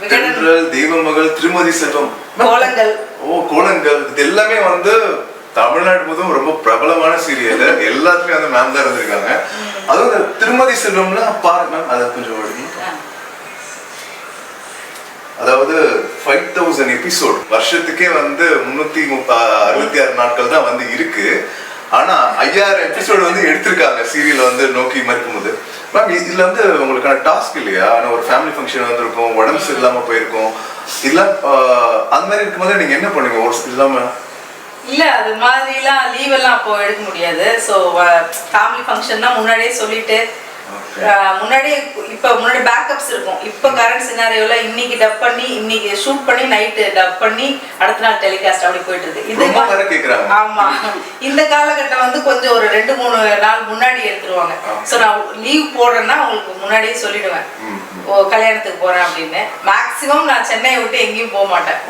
தென்றல், தெய்வமகள், திருமதி செல்வம், கோலங்கள். கோலங்கள் இது எல்லாமே வந்து தமிழ்நாடு முழுவதும் ரொம்ப பிரபலமான சீரியல். எல்லாத்துலயும் வந்து மேம் தான் இருந்திருக்காங்க. அதுவும் திருமதி செல்வம்ல பாருங்க மேம், அதை கொஞ்சம் அதாவது 5000 எபிசோட் வருஷத்துக்கே வந்து 366 நாட்கள் தான் வந்து இருக்கு. ஆனா 5000 எபிசோடு வந்து எடுத்திருக்காங்க சீரியல் வந்து நோக்கி மறுக்கும்போது. மேம் இதுல வந்து உங்களுக்கான டாஸ்க் இல்லையா? ஆனா ஒரு ஃபேமிலி ஃபங்க்ஷன் வந்திருக்கும், உடம்பு சரியில்லாம போயிருக்கும், இல்ல அந்த மாதிரி இருக்கும்போது நீங்க என்ன பண்ணுவீங்க? ஒரு இல்லாம இல்ல அது மாதிரிலாம் லீவ் எல்லாம் அப்போ எடுக்க முடியாது. ஸோ ஃபேமிலி ஃபங்க்ஷன்னா முன்னாடியே சொல்லிட்டு முன்னாடியே முன்னாடி பேக்கப்ஸ் இருக்கும். இப்போ கரண்ட் சினாரியோல இன்னைக்கு டப் பண்ணி இன்னைக்கு ஷூட் பண்ணி நைட்டு டப் பண்ணி அடுத்த நாள் டெலிகாஸ்ட் அப்படி போயிட்டு இருக்கு. இது ஆமா, இந்த காலகட்டம் வந்து கொஞ்சம் ஒரு 2-3 நாள் முன்னாடி எடுத்துருவாங்க. ஸோ நான் லீவ் போடுறேன்னா உங்களுக்கு முன்னாடியே சொல்லிடுவேன், கல்யாணத்துக்கு போறேன் அப்படின்னு. மேக்ஸிமம் நான் சென்னையை விட்டு எங்கேயும் போக மாட்டேன்.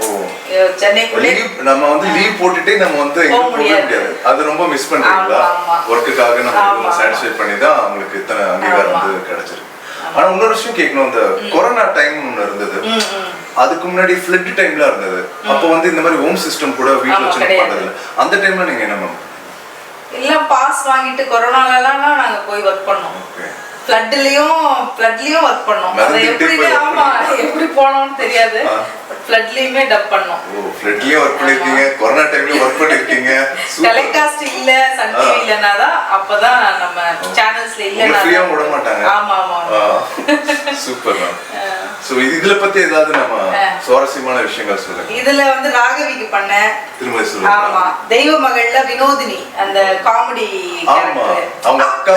சென்னைக்குள்ளே நம்ம வந்து லீவ் போட்டுட்டே நம்ம வந்து போக முடியாது. அது ரொம்ப மிஸ் பண்றீங்களா? ஒர்க்குக்காக நம்ம சாட்டிஸ்ஃபை பண்ணி தான் உங்களுக்கு இத்தனை அங்கீகாரம் வந்து கிடைச்சிருக்கு. ஆனா இன்னொரு விஷயம் கேட்கணும், இந்த கொரோனா டைம் ஒன்று இருந்தது, அதுக்கு முன்னாடி ஃப்ளட் டைம்ல இருந்தது. அப்போ வந்து இந்த மாதிரி ஹோம் சிஸ்டம் கூட வீட்டுல வச்சு பண்ணதில்லை. அந்த டைம்ல நீங்க என்ன மேம்? இல்ல பாஸ் வாங்கிட்டு கொரோனாலலாம் நாங்க போய் ஒர்க் பண்ணோம். ஃப்ளட்லயும் ஒர்க் பண்ணோம். அது எப்படி போனோம்னு தெரியாது. ஃப்ளட்லயுமே டப் பண்ணோம். ஃப்ளட்லயும் ஒர்க் பண்ணிருக்கீங்க, கொரோனா டைம்லயும் ஒர்க் பண்ணிருக்கீங்க. டெலிகாஸ்ட் இல்ல, சன் டிவி இல்லனாதா அப்பதான் நம்ம சேனல்ஸ்ல இல்லனா ஃப்ரீயா விட மாட்டாங்க. ஆமா ஆமா. Super ma'am. சோ இதுல பத்தி ஏதாவது நம்ம சுவாரஸ்யமான விஷயங்கள் சொல்லுங்க. இதுல வந்து ராகவிக்கு பண்ண திருமதி சொல்லுங்க. ஆமா, தெய்வ மகள்ல வினோதினி அந்த காமெடி கேரக்டர். அவங்க அக்கா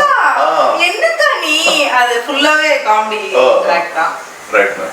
என்னக்கா நீ அது ஃபுல்லாவே காமெடி ட்ராக் தான். Right ma'am.